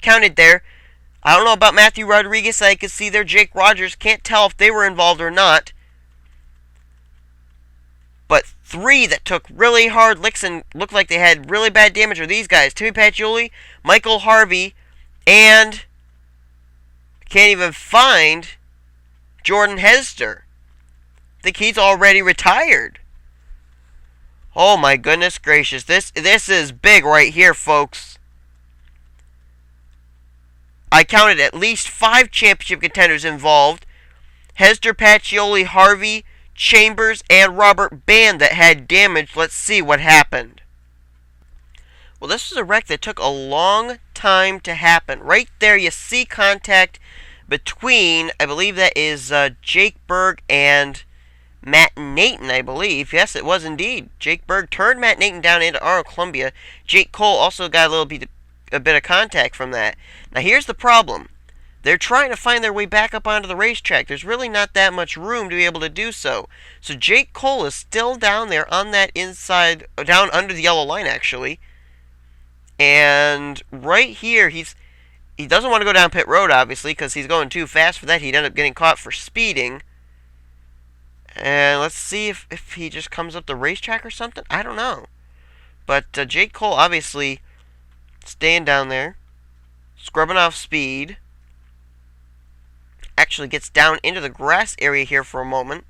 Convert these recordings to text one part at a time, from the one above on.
counted there. I don't know about Matthew Rodriguez. I could see there Jake Rogers. Can't tell if they were involved or not. But 3 that took really hard licks and looked like they had really bad damage are these guys. Timmy Pacioli, Michael Harvey, and can't even find Jordan Hester. I think he's already retired. Oh my goodness gracious. This is big right here, folks. I counted at least 5 championship contenders involved. Hester, Pacioli, Harvey, Chambers, and Robert Band that had damage. Let's see what happened. Well, this was a wreck that took a long time to happen. Right there you see contact between, I believe that is Jake Berg and Matt Nathan, I believe. Yes, it was indeed. Jake Berg turned Matt Nathan down into Arnold Columbia. Jake Cole also got a bit of contact from that. Now here's the problem. They're trying to find their way back up onto the racetrack. There's really not that much room to be able to do so. So Jake Cole is still down there on that inside, down under the yellow line actually. And right here, he doesn't want to go down pit road, obviously, because he's going too fast for that. He'd end up getting caught for speeding. And let's see if he just comes up the racetrack or something. I don't know. But Jake Cole, obviously, staying down there, scrubbing off speed. Actually gets down into the grass area here for a moment.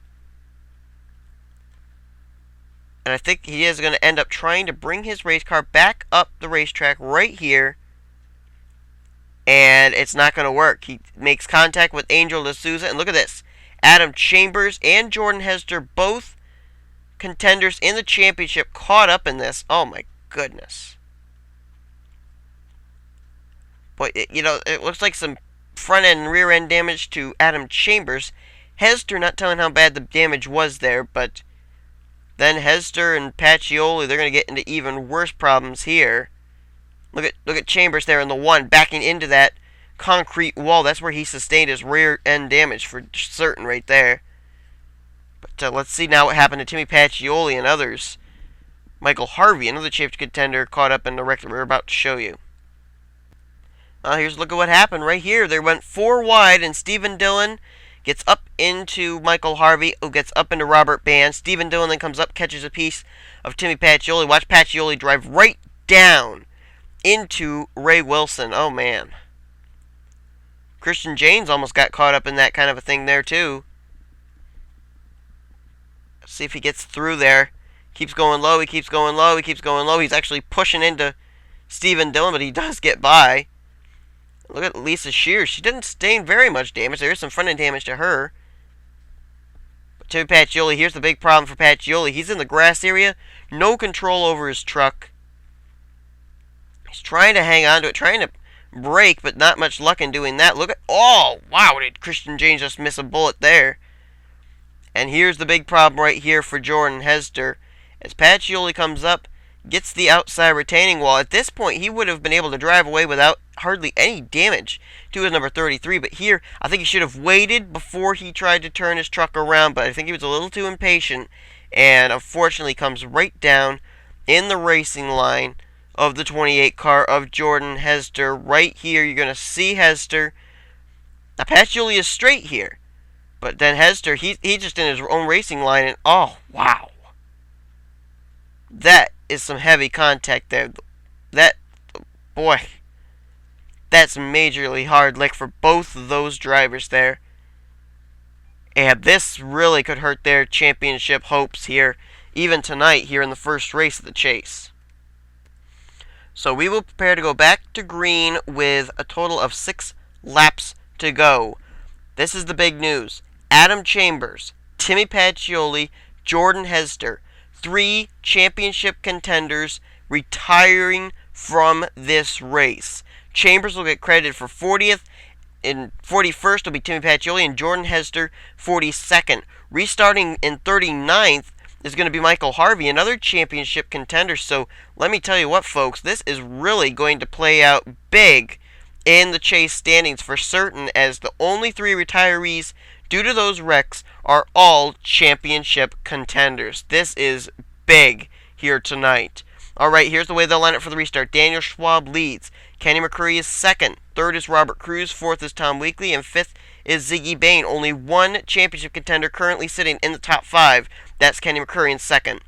And I think he is going to end up trying to bring his race car back up the racetrack right here. And it's not going to work. He makes contact with Angel D'Souza. And look at this. Adam Chambers and Jordan Hester, both contenders in the championship, caught up in this. Oh my goodness. Boy, it looks like some front end and rear end damage to Adam Chambers. Hester not telling how bad the damage was there, but then Hester and Pacioli, they're going to get into even worse problems here. Look at Chambers there in the 1, backing into that concrete wall. That's where he sustained his rear end damage for certain right there. But let's see now what happened to Timmy Pacioli and others. Michael Harvey, another championship contender, caught up in the wreck that we're about to show you. Here's a look at what happened right here. They went 4 wide, and Stephen Dillon gets up into Michael Harvey, who gets up into Robert Band. Stephen Dillon then comes up, catches a piece of Timmy Pacioli. Watch Pacioli drive right down into Ray Wilson. Oh, man. Christian James almost got caught up in that kind of a thing there, too. Let's see if he gets through there. Keeps going low, he keeps going low, he keeps going low. He's actually pushing into Stephen Dillon, but he does get by. Look at Lisa Shears. She didn't sustain very much damage. There is some front-end damage to her. But Timmy Pacioli, here's the big problem for Pacioli. He's in the grass area. No control over his truck. He's trying to hang on to it, trying to brake, but not much luck in doing that. Look at... Oh, wow, did Christian James just miss a bullet there. And here's the big problem right here for Jordan Hester. As Pacioli comes up, gets the outside retaining wall. At this point, he would have been able to drive away without hardly any damage to his number 33. But here, I think he should have waited before he tried to turn his truck around. But I think he was a little too impatient. And unfortunately comes right down in the racing line of the 28 car of Jordan Hester. Right here, you're going to see Hester. Now, Pacioli is straight here. But then Hester, he's just in his own racing line. And oh, wow. That is some heavy contact there. That, boy, that's a majorly hard lick for both of those drivers there. And this really could hurt their championship hopes here, even tonight here in the first race of the chase. So we will prepare to go back to green with a total of 6 laps to go. This is the big news. Adam Chambers, Timmy Pacioli, Jordan Hester, 3 championship contenders retiring from this race. Chambers will get credited for 40th, and 41st will be Timmy Pacioli, and Jordan Hester 42nd. Restarting in 39th is going to be Michael Harvey, another championship contender. So let me tell you what, folks, this is really going to play out big in the chase standings for certain, as the only 3 retirees due to those wrecks are all championship contenders. This is big here tonight. Alright, here's the way they'll line it for the restart. Daniel Schwab leads. Kenny McCurry is second. Third is Robert Cruz. Fourth is Tom Weekly. And fifth is Ziggy Bain. Only one championship contender currently sitting in the top 5. That's Kenny McCurry in second.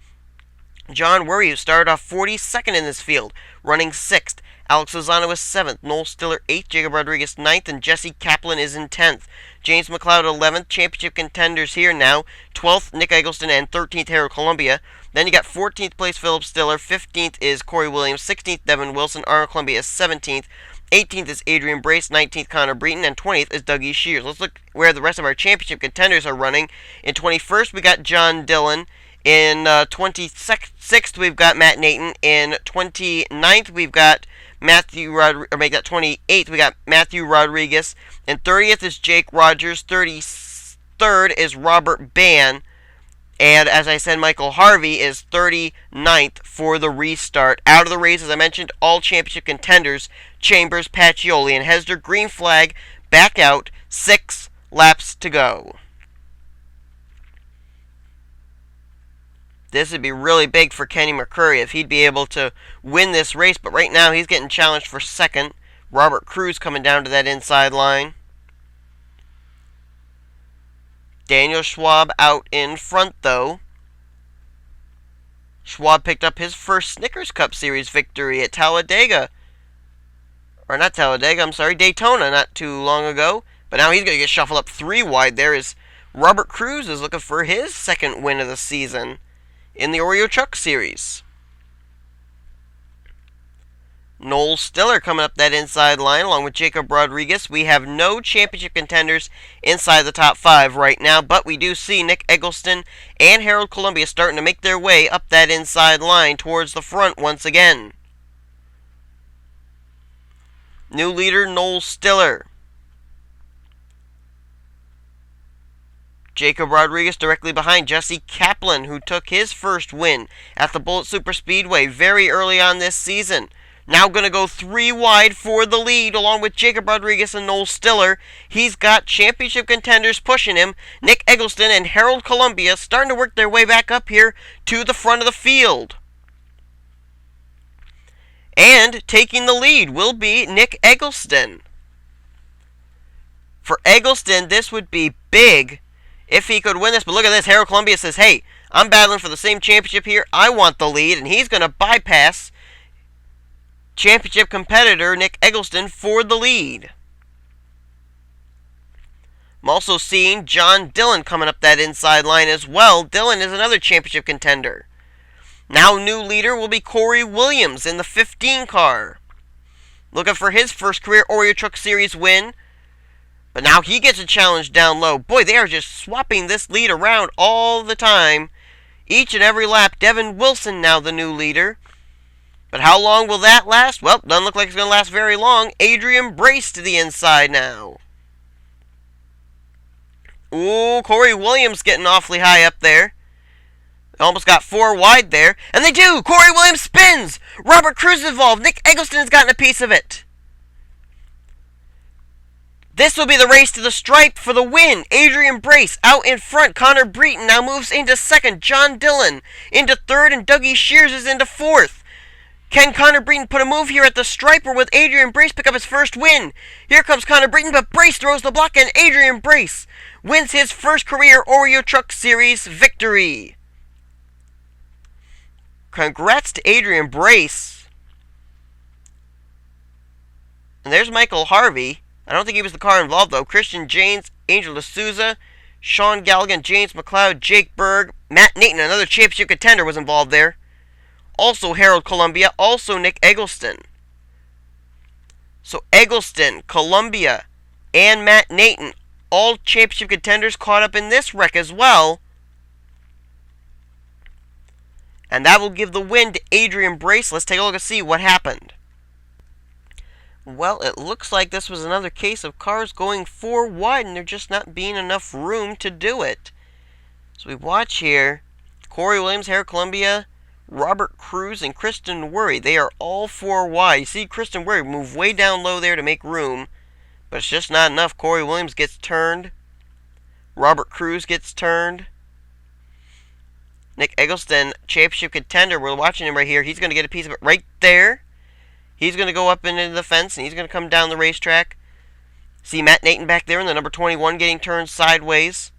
John Worry, who started off 42nd in this field, running 6th. Alex Lozano is 7th. Noel Stiller 8th. Jacob Rodriguez 9th. And Jesse Kaplan is in 10th. James McLeod 11th. Championship contenders here now. 12th, Nick Eggleston. And 13th, Harold Columbia. Then you got 14th place, Philip Stiller. 15th is Corey Williams. 16th, Devin Wilson. Arnold Columbia is 17th. 18th is Adrian Brace. 19th, Connor Breton. And 20th is Dougie Shears. Let's look where the rest of our championship contenders are running. In 21st, we got John Dillon. In 26th, we've got Matt Nathan. In 29th, we've got Matthew Rodriguez. Or make that 28th, we got Matthew Rodriguez. And 30th is Jake Rogers. 33rd is Robert Ban. And as I said, Michael Harvey is 39th for the restart. Out of the race, as I mentioned, all championship contenders, Chambers, Pacioli, and Hesder. Green flag, back out, 6 laps to go. This would be really big for Kenny McCurry if he'd be able to win this race. But right now, he's getting challenged for second. Robert Cruz coming down to that inside line. Daniel Schwab out in front, though. Schwab picked up his first Snickers Cup Series victory at Talladega. Or not Talladega, I'm sorry, Daytona not too long ago. But now he's going to get shuffled up 3 wide there as Robert Cruz is looking for his second win of the season in the Oreo Truck Series. Noel Stiller coming up that inside line along with Jacob Rodriguez. We have no championship contenders inside the top 5 right now, but we do see Nick Eggleston and Harold Columbia starting to make their way up that inside line towards the front once again. New leader, Noel Stiller. Jacob Rodriguez directly behind Jesse Kaplan, who took his first win at the Bullitt Superspeedway very early on this season. Now going to go 3 wide for the lead along with Jacob Rodriguez and Noel Stiller. He's got championship contenders pushing him. Nick Eggleston and Harold Columbia starting to work their way back up here to the front of the field. And taking the lead will be Nick Eggleston. For Eggleston, this would be big if he could win this. But look at this. Harold Columbia says, hey, I'm battling for the same championship here. I want the lead. And he's going to bypass championship competitor Nick Eggleston for the lead. I'm also seeing John Dillon coming up that inside line as well. Dillon is another championship contender. Now new leader will be Corey Williams in the 15 car. Looking for his first career Oreo Truck Series win. But now he gets a challenge down low. Boy, they are just swapping this lead around all the time. Each and every lap. Devin Wilson now the new leader. But how long will that last? Well, doesn't look like it's going to last very long. Adrian Brace to the inside now. Ooh, Corey Williams getting awfully high up there. Almost got 4 wide there. And they do! Corey Williams spins! Robert Cruz involved. Nick Eggleston has gotten a piece of it. This will be the race to the stripe for the win. Adrian Brace out in front. Connor Breton now moves into second. John Dillon into third. And Dougie Shears is into fourth. Can Connor Breton put a move here at the stripe, or will Adrian Brace pick up his first win? Here comes Connor Breton, but Brace throws the block, and Adrian Brace wins his first career Oreo Truck Series victory. Congrats to Adrian Brace. And there's Michael Harvey. I don't think he was the car involved, though. Christian Janes, Angel D'Souza, Sean Galligan, James McLeod, Jake Berg, Matt Nathan, another championship contender, was involved there. Also Harold Columbia, also Nick Eggleston. So Eggleston, Columbia, and Matt Nathan, all championship contenders caught up in this wreck as well. And that will give the win to Adrian Brace. Let's take a look and see what happened. Well, it looks like this was another case of cars going 4 wide and there just not being enough room to do it. So we watch here. Corey Williams, Harold Columbia, Robert Cruz, and Kristen Worry. They are all 4 wide. You see Kristen Worry move way down low there to make room. But it's just not enough. Corey Williams gets turned. Robert Cruz gets turned. Nick Eggleston, championship contender. We're watching him right here. He's going to get a piece of it right there. He's going to go up into the fence, and he's going to come down the racetrack. See Matt Nathan back there in the number 21 getting turned sideways.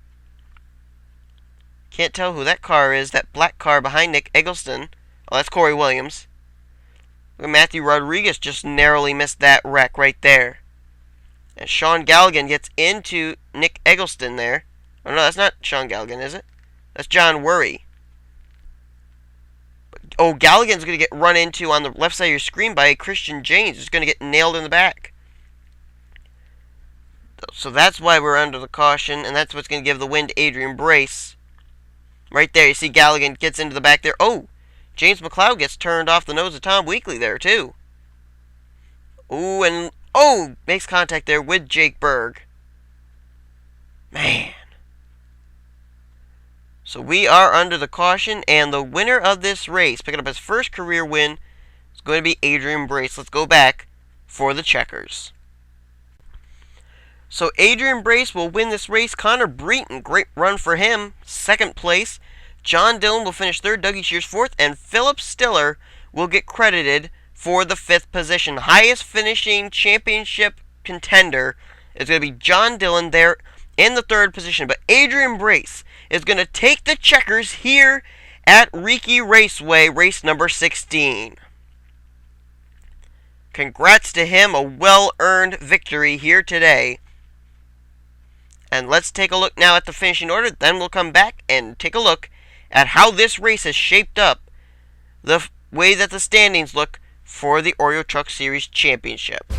Can't tell who that car is, that black car behind Nick Eggleston. Oh, that's Corey Williams. Look at Matthew Rodriguez just narrowly missed that wreck right there. And Sean Galligan gets into Nick Eggleston there. Oh, no, that's not Sean Galligan, is it? That's John Worry. Oh, Galligan's going to get run into on the left side of your screen by Christian James, who's going to get nailed in the back. So that's why we're under the caution, and that's what's going to give the win to Adrian Brace. Right there, you see Galligan gets into the back there. Oh, James McLeod gets turned off the nose of Tom Weekly there, too. Ooh, and makes contact there with Jake Berg. Man. So we are under the caution, and the winner of this race, picking up his first career win, is going to be Adrian Brace. Let's go back for the checkers. So Adrian Brace will win this race. Connor Breton, great run for him, second place. John Dillon will finish third, Dougie Shears fourth, and Philip Stiller will get credited for the fifth position. Highest finishing championship contender is going to be John Dillon there in the third position. But Adrian Brace is going to take the checkers here at Riki Raceway, race number 16. Congrats to him, a well-earned victory here today. And let's take a look now at the finishing order. Then we'll come back and take a look at how this race has shaped up, the way that the standings look for the Oreo Truck Series Championship.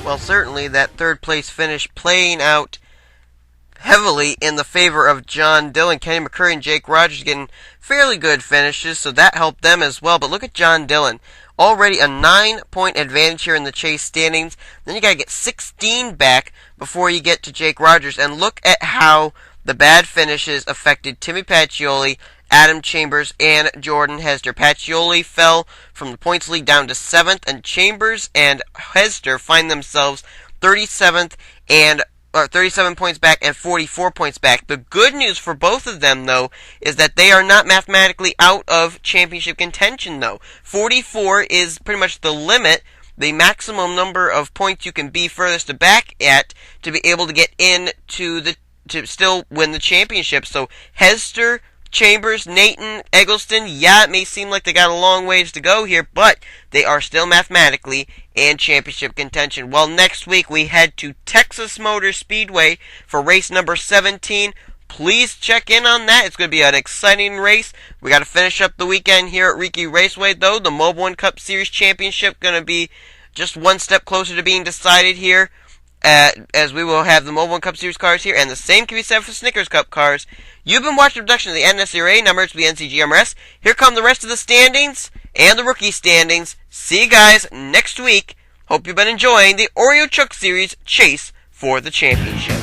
Well, certainly that third place finish playing out heavily in the favor of John Dillon. Kenny McCurry and Jake Rogers getting fairly good finishes, so that helped them as well. But look at John Dillon. Already a 9-point advantage here in the chase standings. Then you got to get 16 back before you get to Jake Rogers. And look at how the bad finishes affected Timmy Pacioli, Adam Chambers, and Jordan Hester. Pacioli fell from the points lead down to 7th, and Chambers and Hester find themselves 37th and 37 points back and 44 points back. The good news for both of them, though, is that they are not mathematically out of championship contention, though. 44 is pretty much the limit, the maximum number of points you can be furthest back at to be able to get in to still win the championship. So Hester, Chambers, Nathan, Eggleston, yeah, it may seem like they got a long ways to go here, but they are still mathematically in championship contention. Well, next week we head to Texas Motor Speedway for race number 17. Please check in on that. It's going to be an exciting race. We got to finish up the weekend here at Riki Raceway, though. The Mobile One Cup Series Championship going to be just one step closer to being decided here, as we will have the Mobile One Cup Series cars here, and the same can be said for Snickers Cup cars. You've been watching a production of the NNSCRA, numbers to the NCGMRS. Here come the rest of the standings and the rookie standings. See you guys next week. Hope you've been enjoying the Oreo Truck Series Chase for the Championship.